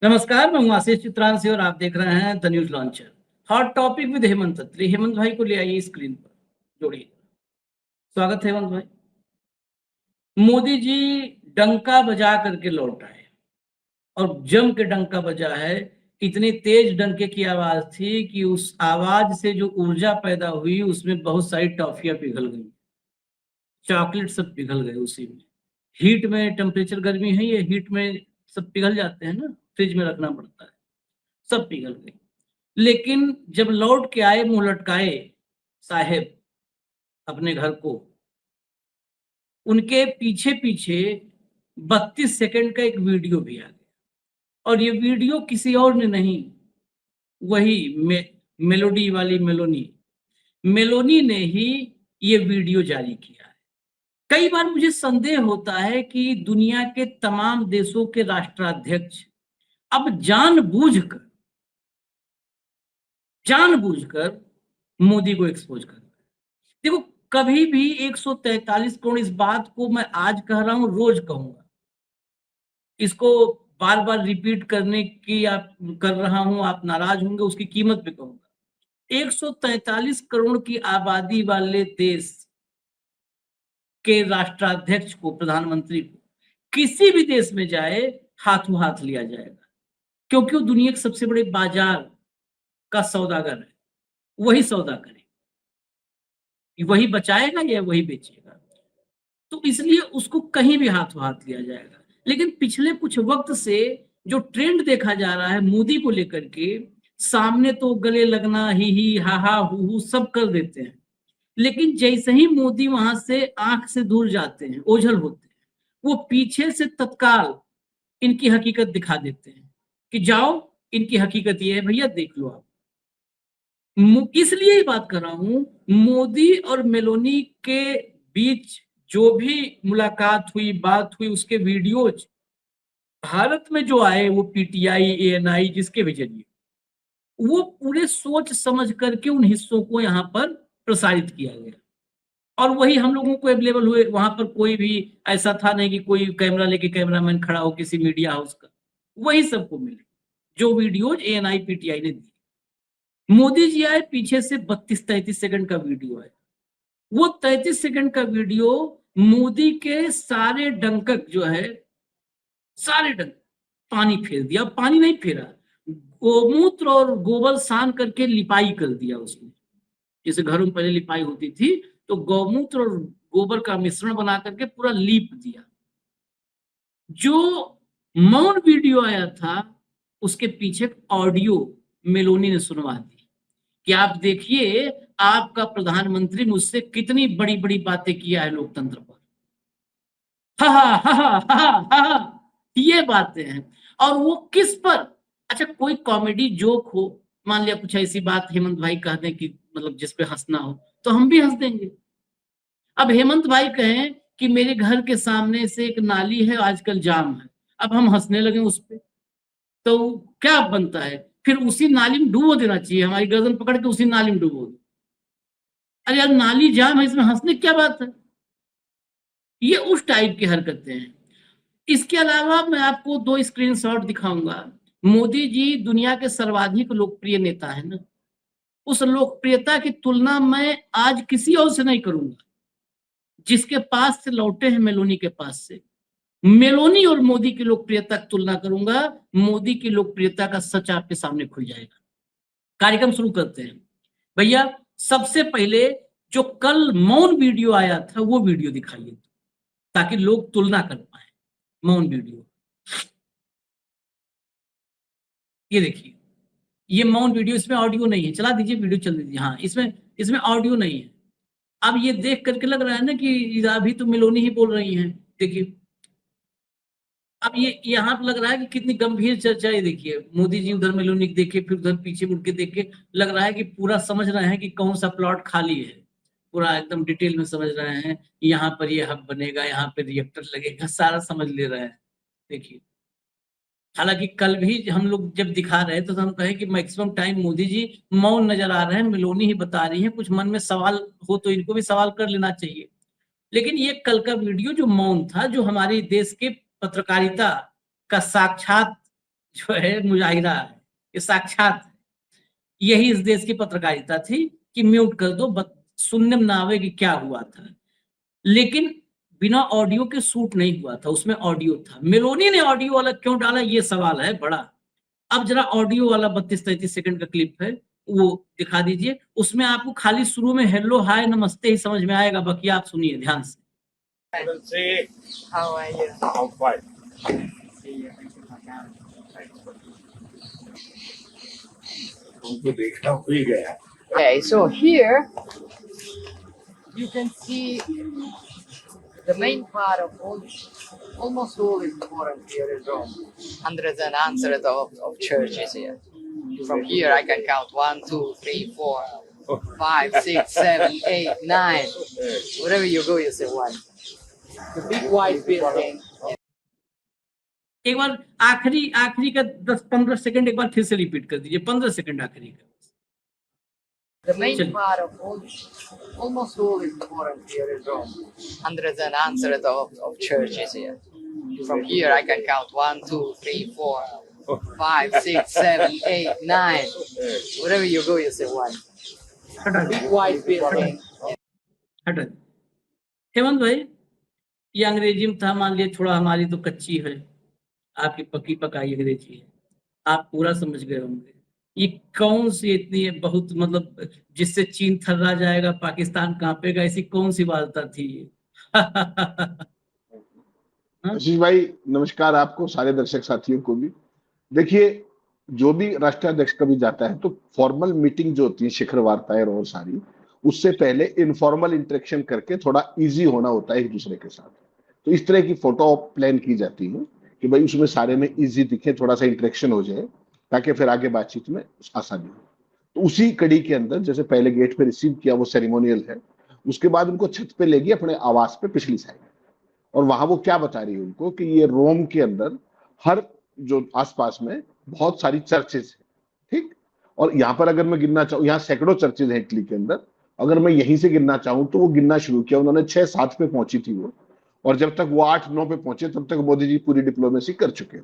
नमस्कार, मैं हूं आशीष चित्रांशी और आप देख रहे हैं the news launcher. Hot topic with Hemant Atri. Hemant भाई को ले आइए स्क्रीन पर, जोड़िए। स्वागत है हेमंत भाई। मोदी जी डंका बजा करके लौट आए और जम के डंका बजा है। इतनी तेज डंके की आवाज थी कि उस आवाज से जो ऊर्जा पैदा हुई उसमें बहुत सारी टॉफियां पिघल गई, चॉकलेट सब पिघल गए उसी में। हीट में, टेम्परेचर गर्मी है, ये हीट में सब पिघल जाते हैं ना, फ्रिज में रखना पड़ता है, सब पिघल गए। लेकिन जब लौट के आए मुंह लटकाए साहेब अपने घर को, उनके पीछे पीछे 32 सेकंड का एक वीडियो भी आ गया। और ये वीडियो किसी और ने नहीं, वही मेलोडी वाली मेलोनी ने ही ये वीडियो जारी किया है। कई बार मुझे संदेह होता है कि दुनिया के तमाम देशों के राष्ट्राध्यक्ष अब जानबूझकर मोदी को एक्सपोज कर। देखो, कभी भी 143 करोड़, इस बात को मैं आज कह रहा हूं, रोज कहूंगा, इसको बार बार रिपीट करने की आप कर रहा हूं, आप नाराज होंगे, उसकी कीमत भी कहूंगा। 143 करोड़ की आबादी वाले देश के राष्ट्राध्यक्ष को, प्रधानमंत्री को, किसी भी देश में जाए हाथों हाथ लिया जाएगा, क्योंकि वो दुनिया के सबसे बड़े बाजार का सौदागर है। वही सौदा करे, वही बचाएगा या वही बेचेगा, तो इसलिए उसको कहीं भी हाथों हाथ लिया जाएगा। लेकिन पिछले कुछ वक्त से जो ट्रेंड देखा जा रहा है मोदी को लेकर के, सामने तो गले लगना, ही हा हा हु सब कर देते हैं, लेकिन जैसे ही मोदी वहां से आंख से दूर जाते हैं, ओझल होते हैं, वो पीछे से तत्काल इनकी हकीकत दिखा देते हैं कि जाओ, इनकी हकीकत ये है भैया, देख लो आप। इसलिए ही बात कर रहा हूं, मोदी और मेलोनी के बीच जो भी मुलाकात हुई, बात हुई, उसके वीडियोज भारत में जो आए, वो पीटीआई, एएनआई, जिसके भी जरिए, वो पूरे सोच समझ करके उन हिस्सों को यहां पर प्रसारित किया गया। और वही हम लोगों को अवेलेबल हुए। वहां पर कोई भी ऐसा था नहीं कि कोई कैमरा लेके कैमरामैन खड़ा हो किसी मीडिया हाउस का, वही सबको मिले जो वीडियोज एएनआई पीटीआई ने दी। मोदी जी आए, पीछे से 32-33 सेकंड का वीडियो आया। वो 33 सेकंड का वीडियो मोदी के सारे डंकक जो है, सारे डंक पानी फेर दिया। पानी नहीं फेरा, गोमूत्र और गोबर सान करके लिपाई कर दिया उसने। जैसे घरों में पहले लिपाई होती थी, तो गौमूत्र और गोबर का मिश्रण बना करके पूरा लीप दिया। जो मौन वीडियो आया था, उसके पीछे ऑडियो मेलोनी ने सुनवा दी कि आप देखिए, आपका प्रधानमंत्री मुझसे कितनी बड़ी बड़ी बातें किया है लोकतंत्र पर, हा हा हा हा हा हा, ये बातें हैं। और वो किस पर? अच्छा, कोई कॉमेडी जोक हो, मान लिया कुछ ऐसी बात हेमंत भाई कह दें कि मतलब जिस पे हंसना हो, तो हम भी हंस देंगे। अब हेमंत भाई कहें कि मेरे घर के सामने से एक नाली है, आजकल जाम है, अब हम हंसने लगे उस पर, तो क्या बनता है? फिर उसी नाली में डुबो देना चाहिए, हमारी गर्दन पकड़ के उसी नाली में डुबो दो। अरे यार, नाली जाम है, इसमें हंसने की क्या बात है? ये उस टाइप की हरकतें हैं। इसके अलावा मैं आपको 2 स्क्रीनशॉट दिखाऊंगा। मोदी जी दुनिया के सर्वाधिक लोकप्रिय नेता है ना, उस लोकप्रियता की तुलना मैं आज किसी और से नहीं करूंगा। जिसके पास से लौटे हैं मेलोनी के पास से, मेलोनी और मोदी की लोकप्रियता की तुलना करूंगा। मोदी की लोकप्रियता का सच आपके सामने खुल जाएगा। कार्यक्रम शुरू करते हैं भैया। सबसे पहले जो कल मौन वीडियो आया था, वो वीडियो दिखाइए ताकि लोग तुलना कर पाए। मौन वीडियो, ये देखिए, ये मौन वीडियो, इसमें ऑडियो नहीं है, चला दीजिए, वीडियो चल दीजिए। हाँ, इसमें इसमें ऑडियो नहीं है। अब ये देख करके लग रहा है ना कि अभी तो मेलोनी ही बोल रही हैं। देखिए, अब ये यहाँ लग रहा है कि कितनी गंभीर चर्चा है। देखिए, मोदी जी उधर मेलोनी देखे, फिर उधर पीछे मुड़ के देखे, लग रहा है कि पूरा समझ रहे हैं कि कौन सा प्लॉट खाली है, पूरा एकदम डिटेल में समझ रहे हैं। यहाँ पर ये हब बनेगा, यहाँ पे रिएक्टर लगेगा, सारा समझ ले रहे हैं। देखिए, हालांकि कल भी हम लोग जब दिखा रहे थे तो हम कहे कि मैक्सिमम टाइम मोदी जी मौन नजर आ रहे हैं, मेलोनी ही बता रही है। कुछ मन में सवाल हो तो इनको भी सवाल कर लेना चाहिए। लेकिन ये कल का वीडियो जो मौन था, जो हमारे देश के पत्रकारिता का साक्षात जो है मुजाहिरा है, ये साक्षात यही इस देश की पत्रकारिता थी कि म्यूट कर दो, सुनने में ना आवे कि क्या हुआ था। लेकिन बिना ऑडियो के शूट नहीं हुआ था, उसमें ऑडियो था। मेलोनी ने ऑडियो वाला क्यों डाला, ये सवाल है बड़ा। अब जरा ऑडियो वाला 32-33 सेकंड का क्लिप है, वो दिखा दीजिए। उसमें आपको खाली शुरू में हेलो हाय नमस्ते ही समझ में आएगा, बाकी आप सुनिए ध्यान से। Okay, so here you can see the main part of almost all is important here in Rome. Hundreds and hundreds of churches here. From here I can count 1, 2, 3, 4, 5, 6, 7, 8, 9. Wherever you go, you see one. The big white building. एक बार आखिरी का 10-15 second एक बार फिर से repeat कर दीजिए, 15 second आखिरी का। The main part of almost all is important here in Rome. Hundreds and hundreds of churches here. From here I can count 1, 2, 3, 4, 5, 6, 7, 8, 9. Wherever you go, you see one. The big white building. Hemant भाई, ये अंग्रेजी में था, मान लिया थोड़ा हमारी तो कच्ची है, आपकी पक्की पकाई अंग्रेजी है, आप पूरा समझ गए होंगे। ये कौन सी इतनी बहुत मतलब जिससे चीन थर्रा जाएगा, पाकिस्तान कांपेगा, ऐसी कौन सी वार्ता थी ये? आशीष भाई नमस्कार आपको, सारे दर्शक साथियों को भी। देखिए, जो भी राष्ट्राध्यक्ष कभी जाता है तो फॉर्मल मीटिंग जो होती है, शिखर वार्ताएं और सारी, उससे पहले इनफॉर्मल इंटरेक्शन करके थोड़ा इजी होना होता है एक दूसरे के साथ। तो इस तरह की फोटो प्लान की जाती है कि भाई उसमें सारे में इजी दिखे, थोड़ा सा इंटरेक्शन हो जाए, ताकि फिर आगे बातचीत में आसानी हो। तो उसी कड़ी के अंदर जैसे पहले गेट पे रिसीव किया, वो सेरेमोनियल है, उसके बाद उनको छत पे ले गई अपने आवास पे पिछली साइड, और वहां वो क्या बता रही है उनको कि ये रोम के अंदर हर जो आसपास में बहुत सारी चर्चेज है, ठीक। और यहाँ पर अगर मैं गिनना चाहूँ, यहाँ सैकड़ों चर्चेज हैं इटली के अंदर, अगर मैं यहीं से गिनना चाहूँ तो वो गिनना शुरू किया उन्होंने। 6-7 पे पहुंची थी वो, और जब तक वो 8-9 पे पहुंचे तब तक मोदी जी पूरी डिप्लोमेसी कर चुके थे।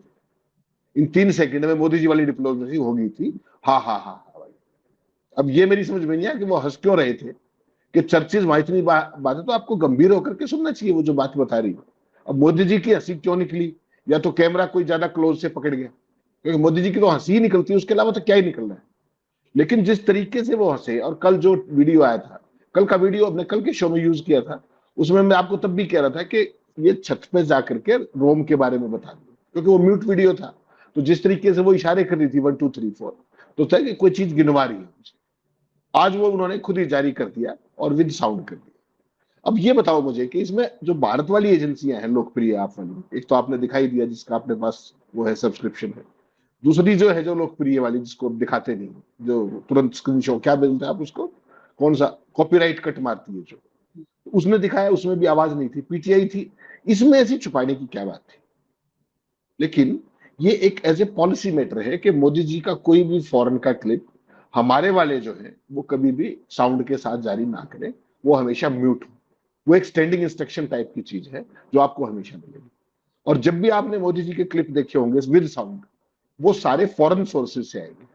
इन 3 सेकंड में मोदी जी वाली डिप्लोमेसी हो गई थी। हाँ हाँ हाँ भाई। अब ये मेरी समझ में नहीं आया कि वो हंस क्यों रहे थे कि चर्चेज वहां इतनी बात है, तो आपको गंभीर होकर के सुनना चाहिए वो जो बात बता रही है। अब मोदी जी की हंसी क्यों निकली, या तो कैमरा कोई ज्यादा क्लोज से पकड़ गया, क्योंकि मोदी जी की तो हंसी ही निकलती है, उसके अलावा तो क्या ही निकल रहा है। लेकिन जिस तरीके से वो हंसे, और कल जो वीडियो आया था, कल का वीडियो अपने कल के शो में यूज किया था, उसमें मैं आपको तब भी कह रहा था कि ये छत पे जाकर के रोम के बारे में बता दो, क्योंकि वो म्यूट वीडियो था। तो जिस तरीके से वो इशारे कर रही थी 1 2 3 4, तो था कि कोई चीज गिनवा रही है। आज वो उन्होंने खुद ही जारी कर दिया और विद साउंड कर दिया। अब ये बताओ मुझे कि इसमें जो भारत वाली एजेंसियां हैं लोकप्रिय आप वाली, एक तो आपने दिखाई दिया जिसका अपने पास वो है सब्सक्रिप्शन है, दूसरी जो है जो लोकप्रिय वाली जिसको अब दिखाते नहीं, जो तुरंत स्क्रीनशॉट क्या बोलते हैं आप उसको, कौन सा कॉपीराइट कट मारती है, जो उसने दिखाया उसमें भी आवाज नहीं थी, पीटीआई थी। इसमें ऐसी छुपाने की क्या बात थी? लेकिन ये एक एज ए पॉलिसी मैटर है कि मोदी जी का कोई भी फॉरेन का क्लिप हमारे वाले जो है वो कभी भी साउंड के साथ जारी ना करें, वो हमेशा म्यूट हो। वो एक स्टैंडिंग इंस्ट्रक्शन टाइप की चीज है जो आपको हमेशा मिलेगी। और जब भी आपने मोदी जी के क्लिप देखे होंगे विद साउंड, वो सारे फॉरेन सोर्सेज से आएंगे,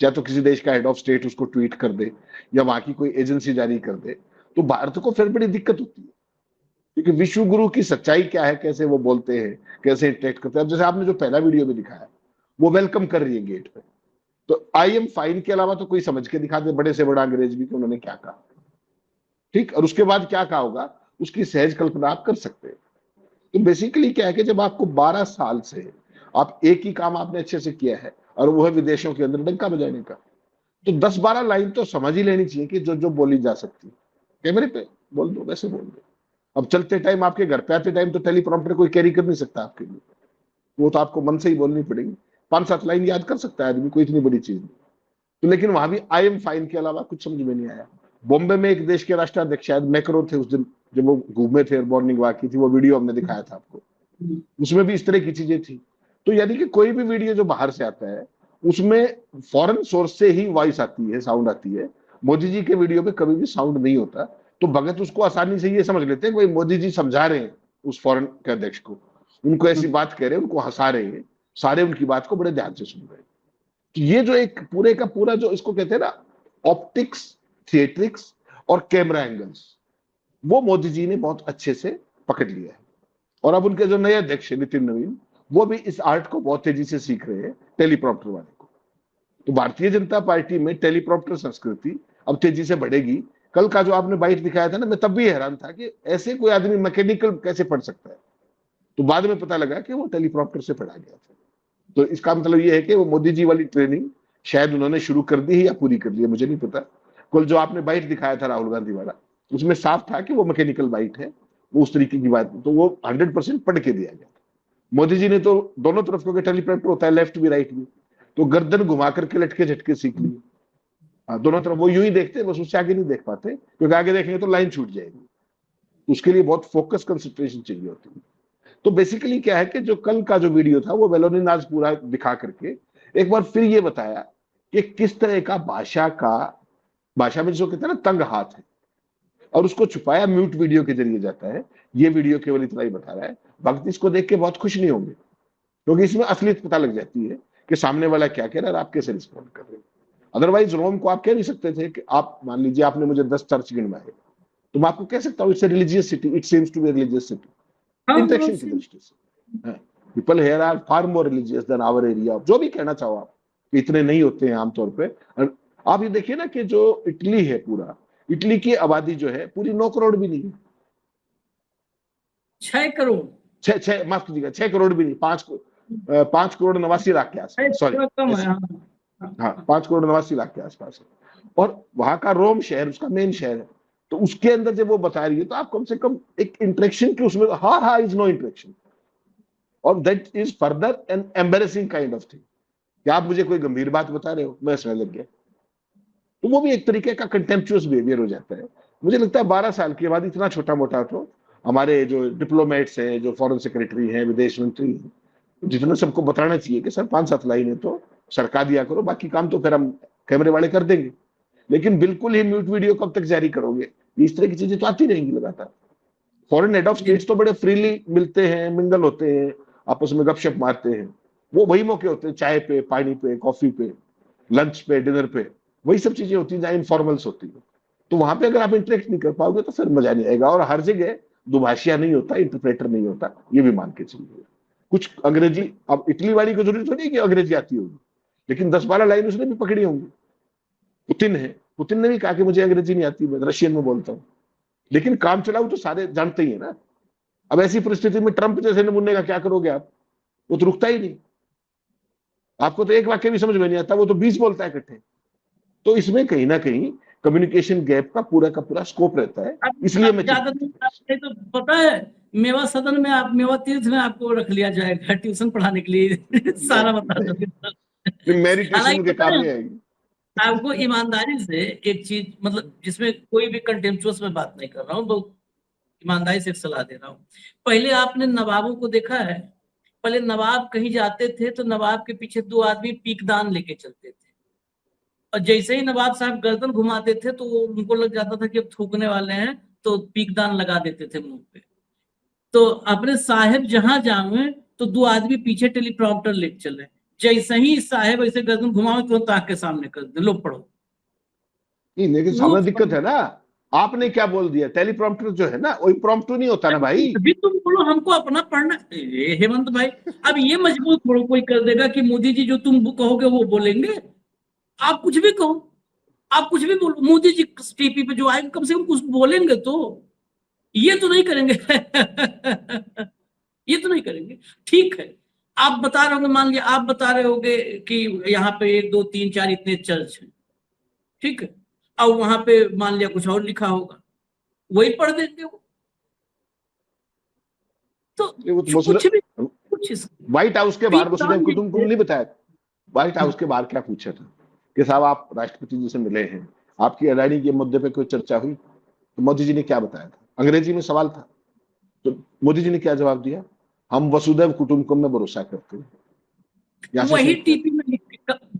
या तो किसी देश का हेड ऑफ स्टेट उसको ट्वीट कर दे, या वहां की कोई एजेंसी जारी कर दे। तो भारत को फिर बड़ी दिक्कत होती है, क्योंकि विश्व गुरु की सच्चाई क्या है, कैसे वो बोलते हैं, कैसे इंटरेक्ट करते हैं। अब जैसे आपने जो पहला वीडियो में दिखाया, वो वेलकम कर रही है गेट पे, तो आई एम फाइन के अलावा तो कोई समझ के दिखा दे बड़े से बड़ा अंग्रेज भी कि उन्होंने क्या कहा, ठीक। और उसके बाद क्या कहा होगा उसकी सहज कल्पना आप कर सकते हैं। तो बेसिकली क्या है कि जब आपको 12 साल से आप एक ही काम आपने अच्छे से किया है, और वो है विदेशों के अंदर डंका बजाने का, तो 10-12 लाइन तो समझ ही लेनी चाहिए कि जो जो बोली जा सकती है। कैमरे पे बोल दो, वैसे बोल दो। अब चलते टाइम आपके घर पे आते टाइम तो टेलीप्रॉम्प्टर कोई कैरी कर नहीं सकता आपके लिए, वो तो आपको मन से ही बोलनी पड़ेगी। 5-7 लाइन याद कर सकता है आदमी, कोई इतनी बड़ी चीज नहीं। तो लेकिन वहां भी आई एम फाइन के अलावा कुछ समझ में नहीं आया। बॉम्बे में एक देश के राष्ट्राध्यक्ष शायद मैक्रो थे उस दिन, जब वो घूमे थे, मॉर्निंग वॉक की थी, वो वीडियो हमने दिखाया था आपको, उसमें भी इस तरह की चीजें थी। तो यानी कि कोई भी वीडियो जो बाहर से आता है उसमें फॉरेन सोर्स से ही वॉइस आती है, साउंड आती है। मोदी जी के वीडियो में कभी भी साउंड नहीं होता। तो भगत उसको आसानी से ये समझ लेते हैं कि मोदी जी समझा रहे हैं उस फॉरेन के अध्यक्ष को, उनको ऐसी बात कह रहे हैं, उनको हंसा रहे हैं, सारे उनकी बात को बड़े ध्यान से सुन रहे हैं। तो ये जो एक पूरे का पूरा जो इसको कहते हैं ना ऑप्टिक्स, थिएट्रिक्स और कैमरा एंगल्स, वो मोदी जी ने बहुत अच्छे से पकड़ लिया है। और अब उनके जो नए अध्यक्ष है नितिन नवीन, वो भी इस आर्ट को बहुत तेजी से सीख रहे हैं, टेलीप्रॉम्प्टर वाले को। तो भारतीय जनता पार्टी में टेलीप्रॉम्प्टर संस्कृति अब तेजी से बढ़ेगी। कल का जो आपने बाइट दिखाया था ना, मैं तब भी हैरान था कि ऐसे कोई आदमी मैकेनिकल कैसे पढ़ सकता है। तो बाद में पता लगा कि वो टेलीप्रॉम्प्टर से पढ़ा गया था। तो इसका मतलब ये है कि वो मोदी जी वाली ट्रेनिंग शायद उन्होंने शुरू कर दी है या पूरी कर ली है, मुझे नहीं पता। कल जो आपने बाइट दिखाया था राहुल गांधी वाला, उसमें साफ था कि वो मैकेनिकल बाइट है, वो उस तरीके की बात, तो वो 100% पढ़ के दिया गया था। मोदी जी ने तो दोनों तरफ को टेलीप्रॉम्प्टर होता है, लेफ्ट भी राइट भी, तो गर्दन घुमा करके लटके झटके सीख लिए। दोनों तरफ वो यूं ही देखते हैं, बस उससे आगे नहीं देख पाते, क्योंकि आगे देखेंगे तो लाइन छूट जाएगी। उसके लिए बहुत फोकस कंसंट्रेशन चाहिए होती है। तो बेसिकली क्या है कि जो कल का जो वीडियो था वो बेलोनी नाच पूरा दिखा करके एक बार फिर ये बताया कि किस तरह का भाषा में जो कहते हैं ना तंग हाथ है, और उसको छुपाया म्यूट वीडियो के जरिए जाता है। ये वीडियो केवल इतना ही बता रहा है। भक्त इसको देख के बहुत खुश नहीं होंगे, क्योंकि इसमें असलियत पता लग जाती है कि सामने वाला क्या कह रहा है और आप कैसे रिस्पॉन्ड कर रहे हैं। अदरवाइज रोम को आप कह नहीं सकते थे कि आप मान लीजिए आपने मुझे 10 चर्च गिनवाए, तो मैं आपको कह सकता हूँ it's a religious city, it seems to be religious city इंटेक्शन की दृष्टि से। People here are far more religious than our area, जो भी कहना चाहो आप, इतने नहीं होते हैं आमतौर पे। आप ये देखिए ना कि जो इटली है, पूरा इटली की आबादी जो है पूरी 9 करोड़ भी नहीं है, 6 करोड़, माफ कीजिएगा 6 करोड़ भी नहीं, 5 करोड़ 89 लाख के आसपास, सॉरी हाँ 5 करोड़ 89 लाख के आसपास है। और वहां का रोम शहर उसका मेन शहर है, तो उसके अंदर जब वो बता रही है तो आप कम से कम एक इंटरेक्शन की उसमें हा इज नो इंटरेक्शन, और that is further an embarrassing kind of thing कि आप मुझे कोई गंभीर बात बता रहे हो, मैं हंसने लग गया। तो वो भी एक तरीके का कंटेम्पचुअस बिहेवियर हो जाता है। मुझे लगता है 12 साल के बाद इतना छोटा मोटा तो हमारे जो डिप्लोमेट्स हैं, जो फॉरेन सेक्रेटरी हैं, विदेश मंत्री हैं, जितना सबको बताना चाहिए कि सर 5-7 लाइनें तो सरका दिया करो, बाकी काम तो फिर हम कैमरे वाले कर देंगे। लेकिन बिल्कुल ही म्यूट वीडियो कब तक जारी करोगे? इस तरह की चीजें तो आती रहेंगी लगातार। फॉरेन हेड ऑफ स्टेट्स तो बड़े फ्रीली मिलते हैं, मिंगल होते हैं, आपस में गपशप मारते हैं। वो वही मौके होते हैं, चाय पे, पानी पे, कॉफी पे, लंच पे, डिनर पे, वही सब चीजें होती हैं जहां इनफॉर्मल्स होती है। तो वहां पे अगर आप इंटरेक्ट नहीं कर पाओगे तो फिर मजा नहीं आएगा। और हर जगह दुभाषिया नहीं होता, इंटरप्रेटर नहीं होता, ये भी मान के चलिए। कुछ अंग्रेजी, अब इटली वाली को जरूरी थोड़ी कि अंग्रेजी आती होगी, लेकिन 10-12 लाइन उसने भी पकड़ी होंगी। पुतिन है, पुतिन ने भी कहा कि मुझे अंग्रेजी नहीं आती, मैं रशियन में बोलता हूँ, लेकिन काम चलाऊ तो सारे जानते ही है ना। अब ऐसी परिस्थिति में ट्रंप जैसे नमूने का क्या करोगे आप? वो तो रुकता ही नहीं। आपको तो एक वाक्य भी समझ में नहीं आता, वो तो 20 बोलता है इकट्ठे। तो इसमें कहीं ना कहीं कम्युनिकेशन गैप का पूरा स्कोप रहता है, इसलिए मैं ज्यादा तो पता है मेवा सदन में, आप मेवा तीर्थ में आपको रख लिया जाएगा ट्यूशन पढ़ाने के लिए सारा बता दोगे। मेडिटेशन के काम में आएगी। आपको ईमानदारी से एक चीज, मतलब जिसमें कोई भी कंटेम्पचुअस में बात नहीं कर रहा हूँ, बहुत ईमानदारी से एक सलाह दे रहा हूँ। पहले आपने नवाबों को देखा है, पहले नवाब कहीं जाते थे तो नवाब के पीछे 2 आदमी पीकदान लेके चलते थे, और जैसे ही नवाब साहब गर्दन घुमाते थे तो उनको लग जाता था कि अब थूकने वाले हैं, तो पीकदान लगा देते थे मुंह पे। तो अपने साहेब जहां जावे तो 2 आदमी पीछे टेलीप्रॉम्प्टर लेके चले, जैसे ही साहेब ऐसे गर्दन घुमाओ तुरंत आंख के सामने कर दे, लो पढ़ो। नहीं, लेकिन सामने दिक्कत है ना, आपने क्या बोल दिया? टेलीप्रॉम्प्टर जो है ना वो इम्प्रॉम्प्टू नहीं होता ना भाई। अभी तुम बोलो हमको अपना पढ़ना, हेमंत भाई अब ये मजबूर थोड़ा कोई कर देगा कि मोदी जी जो तुम कहोगे वो बोलेंगे। आप कुछ भी कहो, आप कुछ भी बोलो, मोदी जी टीपी पे जो आएंगे कम से कम कुछ बोलेंगे तो। ये तो नहीं करेंगे। ये तो नहीं करेंगे। ठीक है, आप बता रहे होंगे, मान लिया आप बता रहे होंगे कि यहाँ पे 1 2 3 4 इतने चर्च हैं, ठीक है, और वहां पे मान लिया कुछ और लिखा होगा, वही पढ़ देंगे वो। तो कुछ भी कुछ व्हाइट हाउस के बाहर वसुदेव कुटुंब को नहीं बताया? व्हाइट हाउस के बाहर क्या पूछा था कि साहब आप राष्ट्रपति जी से मिले हैं, आपकी अडानी के मुद्दे पे कोई चर्चा हुई? तो मोदी जी ने क्या बताया था? अंग्रेजी में सवाल था, तो मोदी जी ने क्या जवाब दिया? हम वसुदैव कुटुंबकम में भरोसा करते हैं। वही टीपी में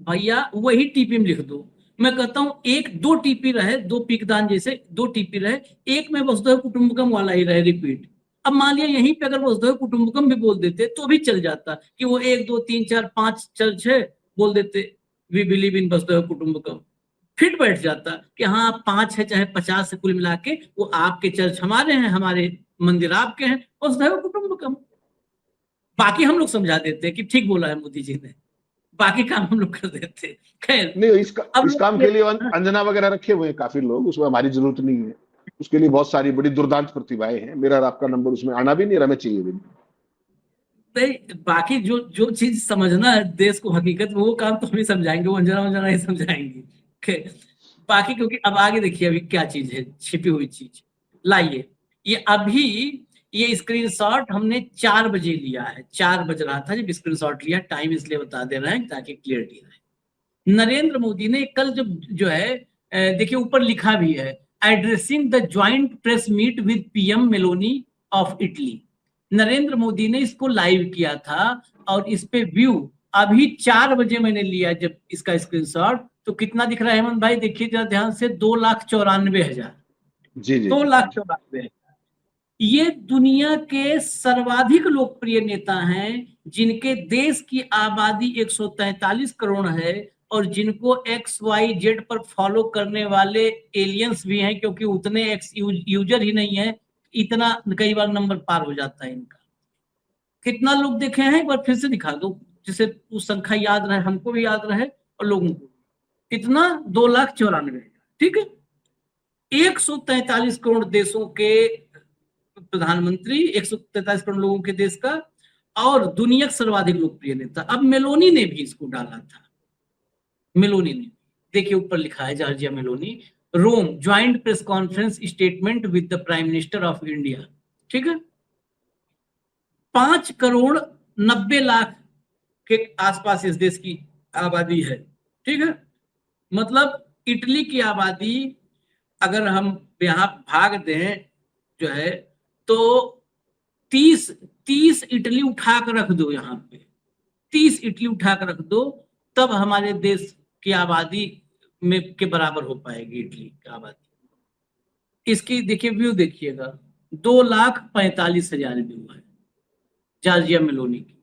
भैया, वही टीपी में लिख दो। मैं कहता हूं 1-2 टीपी रहे, 2 पीकदान जैसे 2 टीपी रहे, एक में वसुधैव कुटुंबकम वाला ही रहे रिपीट, अब मान लिया यहीं पे अगर वसुधैव कुटुंबकम भी बोल देते तो भी चल जाता कि वो 1 2 3 4 5 चर्च है, बोल देते वी बिलीव इन वसुधैव कुटुंबकम, फिट बैठ जाता कि हाँ 5 है चाहे 50 है, कुल मिला के वो आपके चर्च हमारे हैं, हमारे मंदिर आपके हैं, वसुधैव कुटुंबकम। बाकी हम लोग समझा देते कि ठीक बोला है मोदी जी ने, बाकी काम हम लोग कर देते। खैर नहीं, इस अब काम के लिए अंजना वगैरह रखे हुए हैं काफी लोग, उसमें हमारी जरूरत नहीं है। उसके लिए बहुत सारी बड़ी दुर्दांत प्रतिभाएं हैं, मेरा और आपका नंबर उसमें आना भी नहीं, हमें चाहिए भी नहीं। बाकी जो जो चीज समझना है देश को हकीकत में, वो काम तो हम ही समझाएंगे, वो अंजना वंजना ही समझाएंगे। खैर बाकी क्योंकि अब आगे देखिए अभी क्या चीज है, छिपी हुई चीज लाइए। ये अभी ये स्क्रीनशॉट हमने 4 बजे लिया है, 4 बज रहा था जब स्क्रीनशॉट लिया, टाइम इसलिए बता दे रहे हैं ताकि क्लियरिटी रहे। नरेंद्र मोदी ने कल जो है देखिए ऊपर लिखा भी है, addressing the joint press meet with PM Meloni of Italy. Narendra Modi ने इसको लाइव किया था और इस पे व्यू अभी 4 बजे मैंने लिया जब इसका स्क्रीनशॉट, तो कितना दिख रहा है हेमंत भाई, देखिए जरा ध्यान से, 2,94,000। जी जी 2,94,000। ये दुनिया के सर्वाधिक लोकप्रिय नेता हैं जिनके देश की आबादी 143 करोड़ है और जिनको XYZ पर फॉलो करने वाले एलियंस भी हैं, क्योंकि उतने एक्स यूजर ही नहीं है, इतना कई बार नंबर पार हो जाता है इनका। कितना लोग देखे हैं एक बार फिर से दिखा दो, जिसे वो संख्या याद रहे, हमको भी याद रहे और लोगों को। कितना? 2,94,000। ठीक है, 143 करोड़ देशों के प्रधानमंत्री, 143 करोड़ लोगों के देश का, और दुनिया का सर्वाधिक लोकप्रिय नेता। अब मेलोनी ने भी इसको डाला था, मेलोनी ने, देखिए ऊपर लिखा है Giorgia Meloni, Rome joint press conference statement with the Prime Minister of India. ठीक है, 5,90,00,000 के आसपास इस देश की आबादी है। ठीक है, मतलब इटली की आबादी अगर हम यहां भाग दें जो है, तो 30 इटली उठा कर रख दो, यहाँ पे 30 इटली उठा कर रख दो, तब हमारे देश की आबादी में के बराबर हो पाएगी इटली की आबादी। इसकी देखिए व्यू देखिएगा, 2,45,000 व्यू है जॉर्जिया मेलोनी की।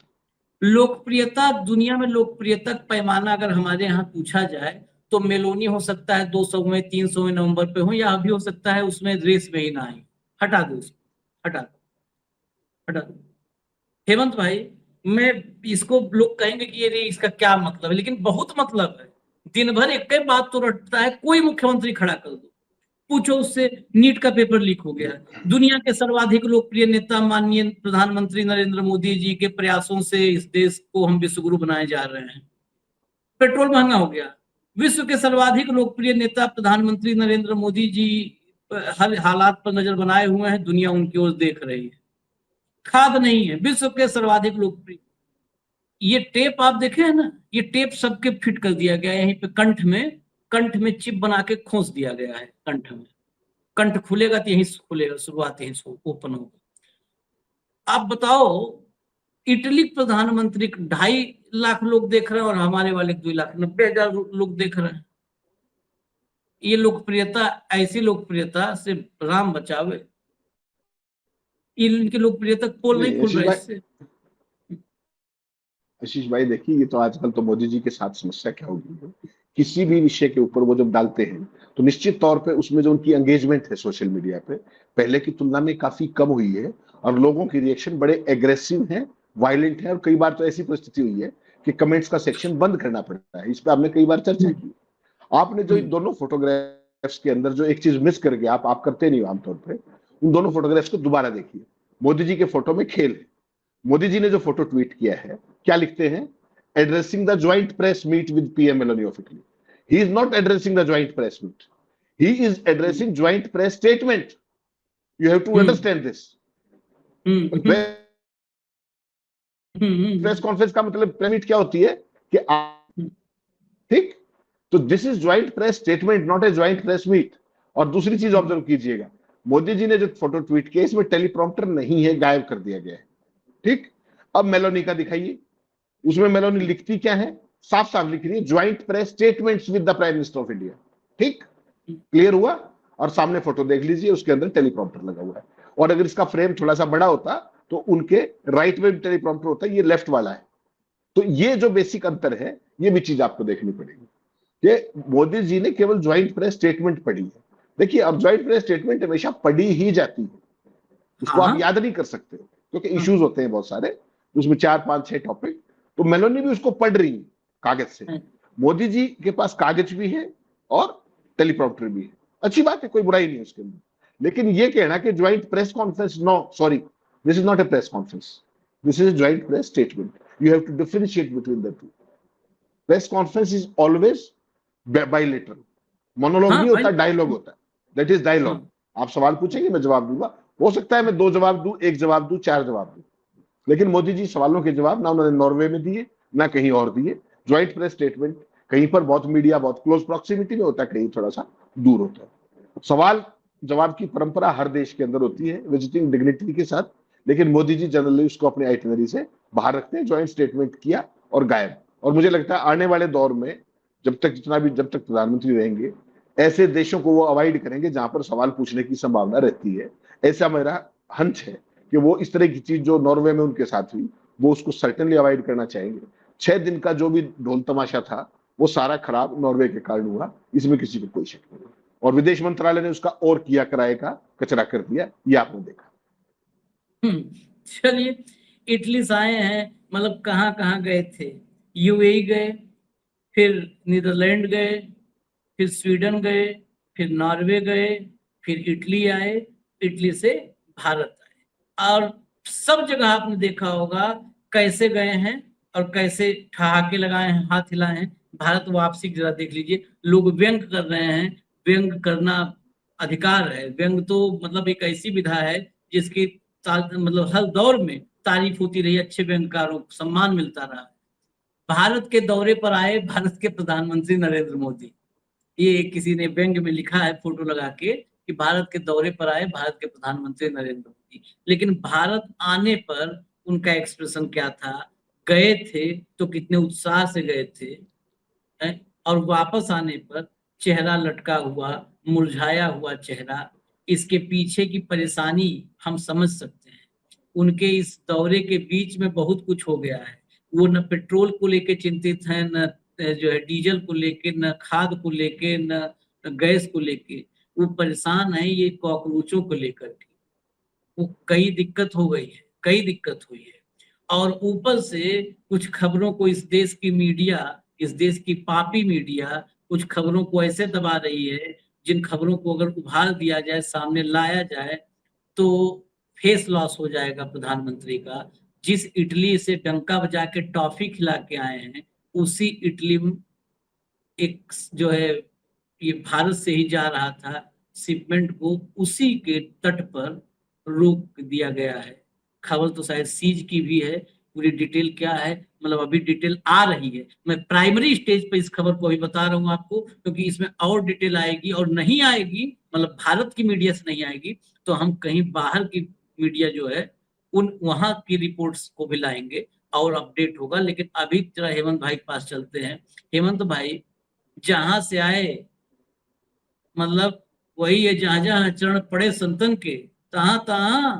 लोकप्रियता, दुनिया में लोकप्रियता पैमाना अगर हमारे यहाँ पूछा जाए तो मेलोनी हो सकता है 200 में 300 में नंबर पे हो, या अभी हो सकता है उसमें रेस में ही ना आए। हटा दो उसको, हटा दो, हटा दो। हेमंत भाई, मैं इसको लोग कहेंगे कि ये इसका क्या मतलब है, लेकिन बहुत मतलब है। दिन भर एक ही बात तो रटता है, कोई मुख्यमंत्री खड़ा कर दो, पूछो उससे, नीट का पेपर लीक हो गया, दुनिया के सर्वाधिक लोकप्रिय नेता माननीय प्रधानमंत्री नरेंद्र मोदी जी के प्रयासों से इस देश को हम विश्वगुरु बनाए जा रहे हैं, पेट्रोल महंगा हो गया। विश्व के सर्वाधिक लोकप्रिय नेता प्रधानमंत्री नरेंद्र मोदी जी हर हालात पर नजर बनाए हुए हैं, दुनिया उनकी ओर देख रही है। खाद नहीं है, विश्व के सर्वाधिक लोकप्रिय। ये टेप आप देखे है ना, ये टेप सबके फिट कर दिया गया है यहीं पे, कंठ में चिप बना के खोस दिया गया है कंठ में। कंठ खुलेगा तो यहीं खुलेगा, शुरुआत यहीं से ओपन होगा। आप बताओ, इटली प्रधानमंत्री 2.5 लाख लोग देख रहे हैं और हमारे वाले 2,90,000 लोग देख रहे हैं। ये लोकप्रियता, ऐसी लोकप्रियता से राम बचावे, इनकी लोकप्रियता पोल नहीं खुल रहा है इससे। आशीष भाई देखिए, ये तो आजकल तो मोदी जी के साथ समस्या क्या होगी है, किसी भी विषय के ऊपर वो जब डालते हैं तो निश्चित तौर पे उसमें जो उनकी एंगेजमेंट है सोशल मीडिया पे पहले की तुलना में काफी कम हुई है, और लोगों की रिएक्शन बड़े एग्रेसिव है, वायलेंट है, और कई बार तो ऐसी परिस्थिति हुई है कि कमेंट्स का सेक्शन बंद करना पड़ता है। इस पर आपने कई बार चर्चा की। आपने जो इन दोनों फोटोग्राफ्स के अंदर जो एक चीज मिस कर गया, आप करते नहीं हो आमतौर पर, उन दोनों फोटोग्राफ्स को दोबारा देखिए। मोदी जी के फोटो में खेल है। मोदी जी ने जो फोटो ट्वीट किया है, क्या लिखते हैं? Addressing the joint press meet with PM Meloni of Italy. He is not addressing the joint press meet, he is addressing joint press statement. You have to understand this. Press conference का मतलब press meet क्या होती है कि ठीक, तो this is joint press statement, not a joint press meet. और दूसरी चीज ऑब्जर्व कीजिएगा, मोदी जी ने जो फोटो ट्वीट किया इसमें टेलीप्रॉम्प्टर नहीं है, गायब कर दिया गया है। ठीक, अब मेलोनी का दिखाइए, उसमें मेलोनी लिखती क्या है? साफ साफ लिख रही है, joint press statements with the Prime Minister of India. ठीक, क्लियर हुआ? और सामने फोटो देख लीजिए, उसके अंदर टेलीप्रॉम्प्टर लगा हुआ है। और अगर इसका फ्रेम थोड़ा सा बड़ा होता तो उनके राइट में टेलीप्रॉम्प्टर होता है, ये लेफ्ट वाला है। तो ये जो बेसिक अंतर है, ये भी चीज आपको देखनी पड़ेगी। ये मोदी जी ने केवल ज्वाइंट प्रेस स्टेटमेंट पढ़ी है। देखिए, अब ज्वाइंट प्रेस स्टेटमेंट हमेशा पढ़ी ही जाती है, उसको आप हाँ याद नहीं कर सकते क्योंकि इश्यूज होते हैं बहुत सारे, उसमें 4 5 6 टॉपिक। तो मेलोनी भी उसको पढ़ रही है कागज से। मोदी जी के पास कागज भी है और टेलीप्रॉम्प्टर भी है, अच्छी बात है, कोई बुराई नहीं है उसके अंदर। लेकिन ये कहना कि joint press conference, no sorry, this is not a press conference, this is joint press statement, you have to differentiate between the two. Press conference is always bilateral, monologue हाँ नहीं भाई। होता, डायलॉग होता है, दैट इज डायलॉग। हाँ आप सवाल पूछेंगे, मैं जवाब दूंगा, हो सकता है मैं 2 जवाब दूं, 1 जवाब दूं, 4 जवाब दूं, लेकिन मोदी जी सवालों के जवाब ना उन्होंने नॉर्वे में दिए ना कहीं और दिए। ज्वाइंट प्रेस स्टेटमेंट कहीं पर बहुत मीडिया बहुत क्लोज प्रॉक्सिमिटी में होता है, कहीं थोड़ा सा दूर होता है। सवाल जवाब की परंपरा हर देश के अंदर होती है विजिटिंग डिग्निटरी के साथ, लेकिन मोदी जी जनरली उसको अपने आइटिनरी से बाहर रखते हैं। ज्वाइंट स्टेटमेंट किया और गायब। और मुझे लगता है आने वाले दौर में जब तक प्रधानमंत्री रहेंगे, ऐसे देशों को वो अवॉइड करेंगे जहां पर सवाल पूछने की संभावना रहती है। ऐसा मेरा हंच है कि वो इस तरह की चीज जो नॉर्वे में उनके साथ हुई, वो उसको सर्टेनली अवॉइड करना चाहेंगे। 6 दिन का जो भी ढोल तमाशा था वो सारा खराब नॉर्वे के कारण हुआ, इसमें किसी को कोई शक नहीं। और विदेश मंत्रालय ने उसका और किया कराए का कचरा कर दिया, ये आपने देखा। चलिए, इटली से आए हैं, मतलब कहाँ कहाँ गए थे? यूएई गए, फिर नीदरलैंड गए, फिर स्वीडन गए, फिर नॉर्वे गए, फिर इटली आए, इटली से भारत आए। और सब जगह आपने देखा होगा कैसे गए हैं और कैसे ठहाके लगाए हैं, हाथ हिलाए हैं। भारत वापसी जरा देख लीजिए, लोग व्यंग कर रहे हैं। व्यंग करना अधिकार है। व्यंग तो मतलब एक ऐसी विधा है जिसकी मतलब हर दौर में तारीफ होती रही, अच्छे व्यंगकारों को सम्मान मिलता रहा। भारत के दौरे पर आए भारत के प्रधानमंत्री नरेंद्र मोदी, ये किसी ने व्यंग में लिखा है फोटो लगा के कि भारत के दौरे पर आए भारत के प्रधानमंत्री नरेंद्र मोदी। लेकिन भारत आने पर उनका एक्सप्रेशन क्या था? गए थे तो कितने उत्साह से गए थे, और वापस आने पर चेहरा लटका हुआ, मुरझाया हुआ चेहरा। इसके पीछे की परेशानी हम समझ सकते हैं। उनके इस दौरे के बीच में बहुत कुछ हो गया है। वो न पेट्रोल को लेके चिंतित हैं, न जो है डीजल को लेके, न खाद को लेके, न गैस को लेके। वो परेशान है ये कॉकरोचों को लेकर के। वो कई दिक्कत हो गई है, कई दिक्कत हुई है। और ऊपर से कुछ खबरों को इस देश की मीडिया, इस देश की पापी मीडिया कुछ खबरों को ऐसे दबा रही है, जिन खबरों को अगर उभार दिया जाए, सामने लाया जाए, तो फेस लॉस हो जाएगा प्रधानमंत्री का। जिस इटली से डंका बजा के टॉफी खिला के आए हैं, उसी इटली में एक जो है ये भारत से ही जा रहा था शिपमेंट को, उसी के तट पर रोक दिया गया है। खबर तो शायद सीज की भी है। पूरी डिटेल क्या है, मतलब अभी डिटेल आ रही है। मैं प्राइमरी स्टेज पे इस खबर को अभी बता रहा हूँ आपको, क्योंकि इसमें और डिटेल आएगी, और नहीं आएगी, मतलब भारत की मीडिया से नहीं आएगी, तो हम कहीं बाहर की मीडिया जो है उन वहां की रिपोर्ट्स को भी लाएंगे और अपडेट होगा। लेकिन अभी जरा हेमंत भाई के पास चलते हैं। हेमंत भाई, जहां से आए, मतलब वही है, जहां जहां चरण पड़े संतन के, तहां तहां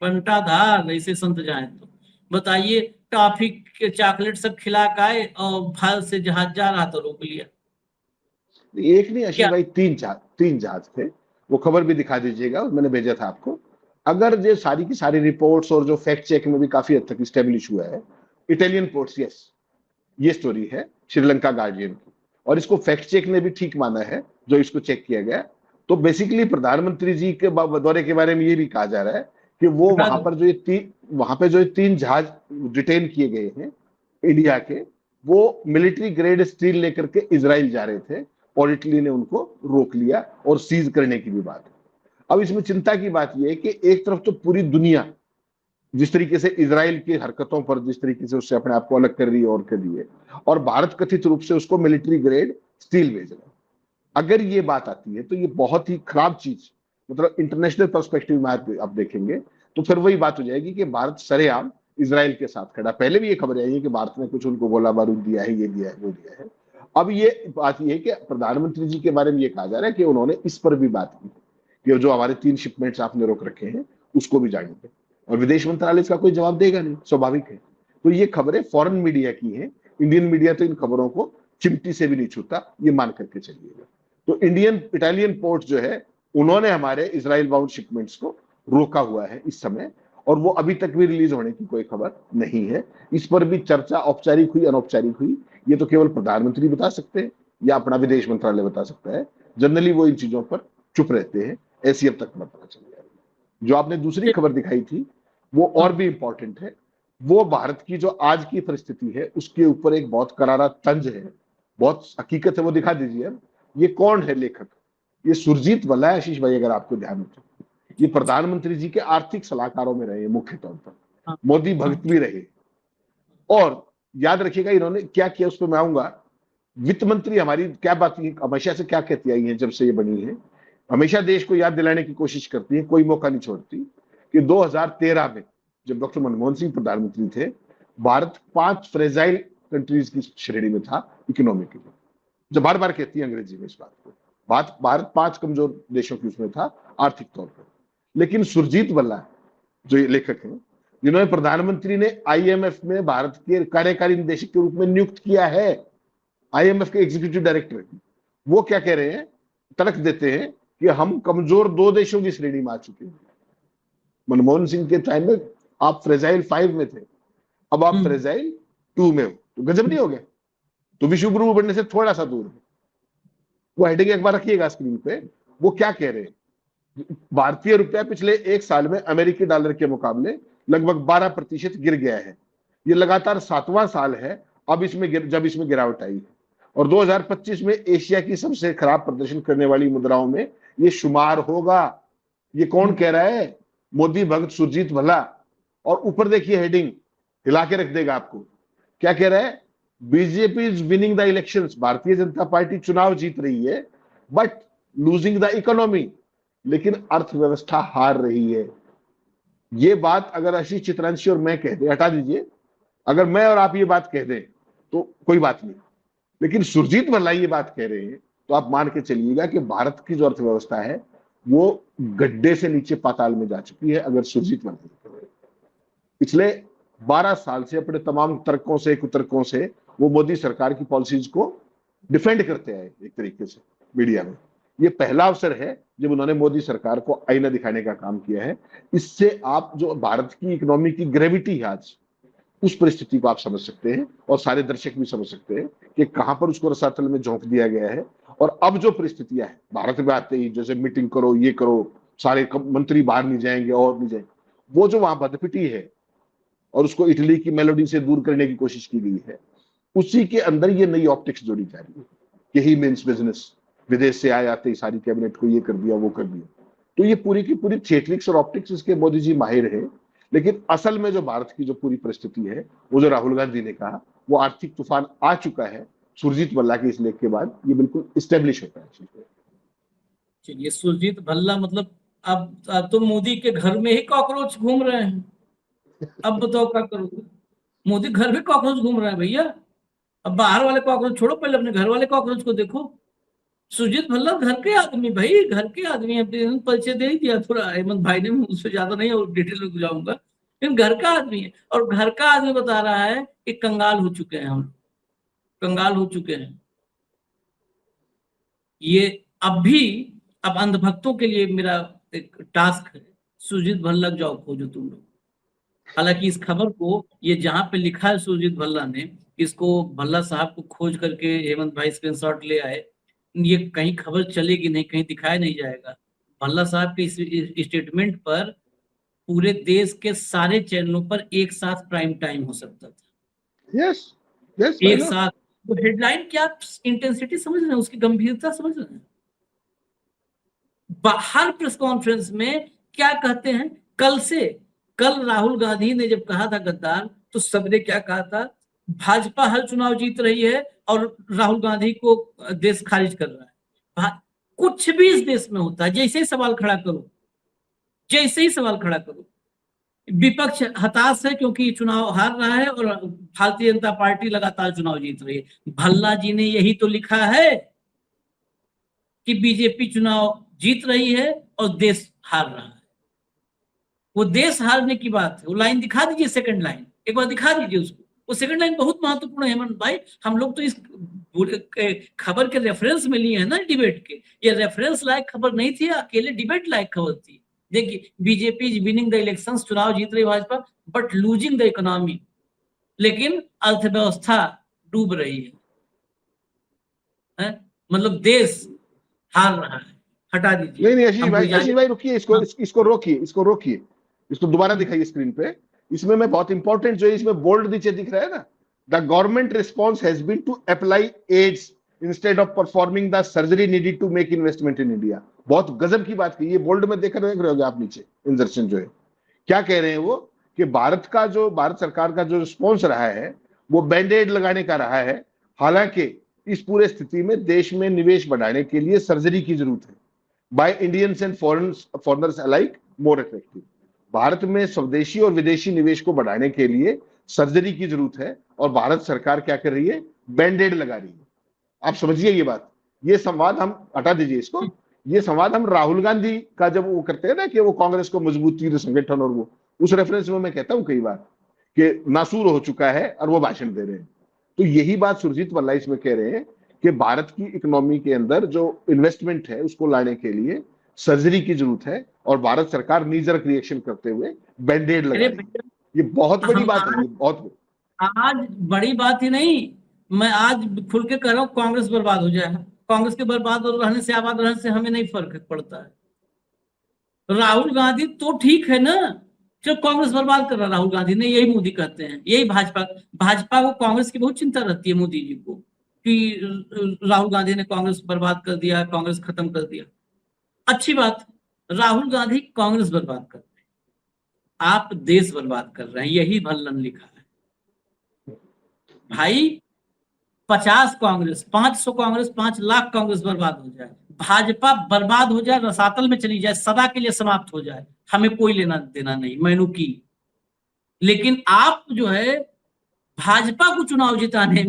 पंटाधार, ऐसे संत जाए। तो बताइए, टॉफी के चॉकलेट सब खिला के आए और भारत से जहाज जा रहा तो रोक लिया। एक नहीं आशीष क्या? भाई, 3 जहाज थे। वो खबर भी दिखा दीजिएगा, मैंने भेजा था आपको। अगर ये सारी की सारी रिपोर्ट्स और जो फैक्ट चेक में भी काफी हद तक स्टेब्लिश हुआ है, इटालियन पोर्ट्स, यस, ये स्टोरी है श्रीलंका गार्डियन की, और इसको फैक्ट चेक ने भी ठीक माना है जो इसको चेक किया गया। तो बेसिकली प्रधानमंत्री जी के दौरे के बारे में ये भी कहा जा रहा है कि वो बता दो। वहां पे जो ये 3 जहाज डिटेन किए गए हैं इंडिया के, वो मिलिट्री ग्रेड स्टील लेकर के इजराइल जा रहे थे, और इटली ने उनको रोक लिया और सीज करने की भी बात है। अब इसमें चिंता की बात यह है कि एक तरफ तो पूरी दुनिया जिस तरीके से इजराइल की हरकतों पर जिस तरीके से उससे अपने आप को अलग कर रही है और कर रही है, और भारत कथित रूप से उसको मिलिट्री ग्रेड स्टील भेज रहा है। अगर ये बात आती है तो ये बहुत ही खराब चीज, मतलब इंटरनेशनल पर्सपेक्टिव में आप देखेंगे तो फिर वही बात हो जाएगी कि भारत सरेआम इजराइल के साथ खड़ा। पहले भी ये खबर आई है कि भारत ने कुछ उनको गोला बारूद दिया है, ये दिया है, वो दिया है। अब ये बात ये है कि प्रधानमंत्री जी के बारे में ये कहा जा रहा है कि उन्होंने इस पर भी बात की कि जो हमारे 3 शिपमेंट्स आपने रोक रखे हैं उसको भी जाएंगे, और विदेश मंत्रालय इसका कोई जवाब देगा नहीं, स्वाभाविक है। तो ये खबरें फॉरेन मीडिया की हैं, इंडियन मीडिया तो इन खबरों को चिमटी से भी नहीं छूता, ये मान करके चलिएगा। तो इटालियन पोर्ट जो है उन्होंने हमारे इजराइल बाउंड शिपमेंट्स को रोका हुआ है इस समय, और वो अभी तक भी रिलीज होने की कोई खबर नहीं है। इस पर भी चर्चा औपचारिक हुई अनौपचारिक हुई, ये तो केवल प्रधानमंत्री बता सकते हैं या अपना विदेश मंत्रालय बता सकता है। जनरली वो इन चीजों पर चुप रहते हैं, ऐसी अब तक पता चल गया। जो आपने दूसरी खबर दिखाई थी वो और भी इंपॉर्टेंट है। वो भारत की जो आज की परिस्थिति है उसके ऊपर एक बहुत करारा तंज है, बहुत हकीकत है, वो दिखा दीजिए। अब ये कौन है लेखक? ये सुरजीत भल्ला है, आशीष भाई, अगर आपको ध्यान हो तो। ये प्रधानमंत्री जी के आर्थिक सलाहकारों में रहे मुख्य तौर पर, मोदी भक्त भी रहे। और याद रखिएगा इन्होंने क्या किया, उस पर मैं आऊंगा। वित्त मंत्री हमारी क्या बात हमेशा से क्या कहती आई है जब से ये बनी है, हमेशा देश को याद दिलाने की कोशिश करती है, कोई मौका नहीं छोड़ती, कि 2013 में जब डॉक्टर मनमोहन सिंह प्रधानमंत्री थे, भारत 5 फ्रेजाइल कंट्रीज की श्रेणी में था इकोनॉमिकली। जो बार बार कहती है अंग्रेजी में इस बात को, भारत 5 कमजोर देशों की उसमें था आर्थिक तौर पर। लेकिन सुरजीत भल्ला जो ये लेखक हैं, जिन्होंने प्रधानमंत्री ने आईएमएफ में भारत के कार्यकारी निदेशक के रूप में नियुक्त किया है, आईएमएफ के एग्जीक्यूटिव डायरेक्टर, वो क्या कह रहे हैं, तर्क देते हैं कि हम कमजोर 2 देशों की श्रेणी में आ चुके हैं। मनमोहन सिंह के टाइम में आप फ्रेजाइल 5 में थे, अब आप फ्रेजाइल 2 में हो, तो गजब नहीं हो गया? तो विश्व गुरु बनने से थोड़ा सा दूर है। वो हेडिंग एक बार रखिएगा स्क्रीन पे। वो क्या कह रहे हैं, भारतीय रुपया पिछले 1 साल में अमेरिकी डॉलर के मुकाबले लगभग 12% गिर गया है। ये लगातार 7वां साल है अब जब इसमें गिरावट आई है, और 2025 में एशिया की सबसे खराब प्रदर्शन करने वाली मुद्राओं में ये शुमार होगा। ये कौन कह रहा है? मोदी भक्त सुरजीत भल्ला। और ऊपर देखिए हेडिंग, हिला के रख देगा आपको। क्या कह रहा है? BJP is winning the elections, Bharatiya Janata party चुनाव जीत रही है, बट लूजिंग द इकोनॉमी, लेकिन अर्थव्यवस्था हार रही है। ये बात अगर आशीष चित्रांशी और मैं कह दें, हटा दीजिए, अगर मैं और आप ये बात कह दें तो कोई बात नहीं, लेकिन सुरजीत भल्ला ये बात कह रहे हैं तो आप मान के चलिएगा कि भारत की जो अर्थव्यवस्था है वो गड्ढे से नीचे पाताल में जा चुकी है। अगर सुरजीत भल्ला पिछले 12 साल से अपने तमाम तर्कों से कुतर्कों से वो मोदी सरकार की पॉलिसीज को डिफेंड करते आए एक तरीके से मीडिया में। ये पहला अवसर है जब उन्होंने मोदी सरकार को आईना दिखाने का काम किया है। इससे आप जो भारत की इकोनॉमी की ग्रेविटी है आज, उस परिस्थिति को आप समझ सकते हैं, और सारे दर्शक भी समझ सकते हैं कि कहां पर उसको रसातल में झोंक दिया गया है। और अब जो परिस्थितियां हैं भारत में आते ही, जैसे मीटिंग करो, ये करो, सारे मंत्री बाहर नहीं जाएंगे और नहीं जाएंगे, वो जो वहां बदपिटी है और उसको इटली की मेलोडी से दूर करने की कोशिश की गई है, उसी के अंदर ये नई ऑप्टिक्स जोड़ी जा रही है। यही मीन्स बिजनेस, विदेश से आए आते ही सारी कैबिनेट को ये कर दिया वो कर दिया। तो ये पूरी की पूरी थिएट्रिक्स और ऑप्टिक्स इसके मोदी जी माहिर है। लेकिन असल में जो भारत की जो पूरी परिस्थिति है, वो जो राहुल गांधी ने कहा, वो आर्थिक तूफान आ चुका है सुरजीत भल्ला के इस लेख के बाद, ये बिल्कुल इस्टेब्लिश होता है। चलिए, सुरजीत भल्ला मतलब अब तो मोदी के घर में ही कॉकरोच घूम रहे हैं। अब बताओ क्या करोगे? मोदी घर में कॉकरोच घूम रहा है भैया। अब बाहर वाले कॉकरोच छोड़ो, पहले अपने घर वाले कॉकरोच को देखो। सुरजीत भल्ला घर के आदमी, भाई घर के आदमी। अपने परिचय दे ही दिया थोड़ा हेमंत भाई ने, उससे ज्यादा नहीं और डिटेल में जाऊंगा, लेकिन घर का आदमी है। और घर का आदमी बता रहा है कि कंगाल हो चुके हैं, हम कंगाल हो चुके हैं। ये अब अंधभक्तों के लिए मेरा एक टास्क है, सुरजीत भल्ला जाओ खोजो तुम लोग। हालांकि इस खबर को, ये जहां पे लिखा है सुरजीत भल्ला ने, इसको भल्ला साहब को खोज करके हेमंत भाई स्क्रीनशॉट ले आए, ये कहीं खबर चलेगी नहीं, कहीं दिखाया नहीं जाएगा। भल्ला साहब के इस स्टेटमेंट पर पूरे देश के सारे चैनलों पर एक साथ प्राइम टाइम हो सकता था। यस, यस, एक साथ। तो हेडलाइन क्या इंटेंसिटी समझ रहे हैं, उसकी गंभीरता समझ रहे हैं। हर प्रेस कॉन्फ्रेंस में क्या कहते हैं? कल राहुल गांधी ने जब कहा था गद्दार, तो सबने क्या कहा था? भाजपा हर चुनाव जीत रही है और राहुल गांधी को देश खारिज कर रहा है। कुछ भी इस देश में होता है, जैसे ही सवाल खड़ा करो, विपक्ष हताश है क्योंकि चुनाव हार रहा है और भारतीय जनता पार्टी लगातार चुनाव जीत रही है। भल्ला जी ने यही तो लिखा है कि बीजेपी चुनाव जीत रही है और देश हार रहा है। वो देश हारने की बात है। वो लाइन दिखा दीजिए, सेकंड लाइन एक बार दिखा दीजिए उसको। वो सेकंड लाइन बहुत महत्वपूर्ण है हेमंत भाई। हम लोग तो इस खबर के रेफरेंस में लिए हैं ना डिबेट के। ये रेफरेंस लायक खबर नहीं थी, अकेले डिबेट लायक खबर थी। देखिए, BJP is winning the elections, चुनाव जीत रही Bhajpa, but losing the economy. लेकिन अर्थव्यवस्था डूब रही है? मतलब देश हार रहा है। हटा दीजिए। नहीं आशीष भाई रुकिए, इसको रोकिए, इसको दोबारा दिखाइए स्क्रीन पे। इसमें मैं बहुत इंपॉर्टेंट जो है, इसमें बोल्ड नीचे दिख रहा है ना, the government response has been to apply aids instead of performing the surgery needed to make investment in India. बहुत गजब की बात की। ये बोल्ड में देख रहे होंगे आप नीचे, इंजर्शन जो है क्या कह रहे हैं वो, कि भारत सरकार का जो रिस्पॉन्स रहा है वो बैंडेड लगाने का रहा है। हालांकि इस पूरे स्थिति में देश में निवेश बढ़ाने के लिए सर्जरी की जरूरत है, by Indians and foreigners alike more effective. Bharat में स्वदेशी और विदेशी निवेश को बढ़ाने के लिए सर्जरी की जरूरत है, और भारत सरकार क्या कर रही है, बैंडेड लगा रही है। आप समझिए ये बात। ये संवाद हम हटा दीजिए इसको। ये संवाद हम राहुल गांधी का जब वो करते हैं ना कि वो कांग्रेस को मजबूती संगठन, और वो उस रेफरेंस में मैं कहता हूं कई बार कि नासूर हो चुका है और वो भाषण दे रहे हैं। तो यही बात सुरजीत भल्ला इसमें कह रहे हैं कि भारत की इकोनॉमी के अंदर जो इन्वेस्टमेंट है उसको लाने के लिए सर्जरी की जरूरत है, और भारत सरकार नीजर रिएक्शन करते हुए बैंडेड लगा रही है। ये बहुत बड़ी बात है। बहुत आज बड़ी बात ही नहीं, मैं आज खुल के कह रहा हूँ, कांग्रेस बर्बाद हो जाए। कांग्रेस के बर्बाद और रहने से, आबाद रहने से हमें नहीं फर्क पड़ता है। राहुल गांधी तो ठीक है ना, जो कांग्रेस बर्बाद कर रहा राहुल गांधी ने, यही मोदी कहते हैं, यही भाजपा को कांग्रेस की बहुत चिंता रहती है मोदी जी को, कि राहुल गांधी ने कांग्रेस बर्बाद कर दिया, कांग्रेस खत्म कर दिया। अच्छी बात, राहुल गांधी कांग्रेस बर्बाद कर रहे हैं, आप देश बर्बाद कर रहे हैं, यही भल्लन लिखा है भाई। 50 कांग्रेस, 500 कांग्रेस, 5 लाख कांग्रेस बर्बाद हो जाए, भाजपा बर्बाद हो जाए, रसातल में चली जाए, सदा के लिए समाप्त हो जाए, हमें कोई लेना देना नहीं, मैनू की। लेकिन आप जो है भाजपा को चुनाव जिताने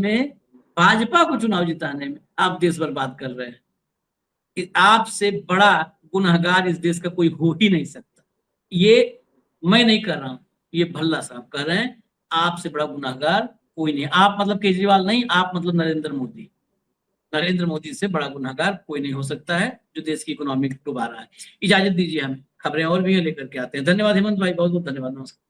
में आप देश बर्बाद कर रहे हैं। आपसे बड़ा गुनहगार इस देश का कोई हो ही नहीं सकता। ये मैं नहीं कर रहा हूं, ये भल्ला साहब कर रहे हैं। आपसे बड़ा गुनहगार कोई नहीं। आप मतलब केजरीवाल नहीं, आप मतलब नरेंद्र मोदी से बड़ा गुनहगार कोई नहीं हो सकता है, जो देश की इकोनॉमी को डुबा रहा है। इजाजत दीजिए, हमें खबरें और भी लेकर के आते हैं। धन्यवाद हेमंत भाई, बहुत बहुत धन्यवाद, नमस्कार।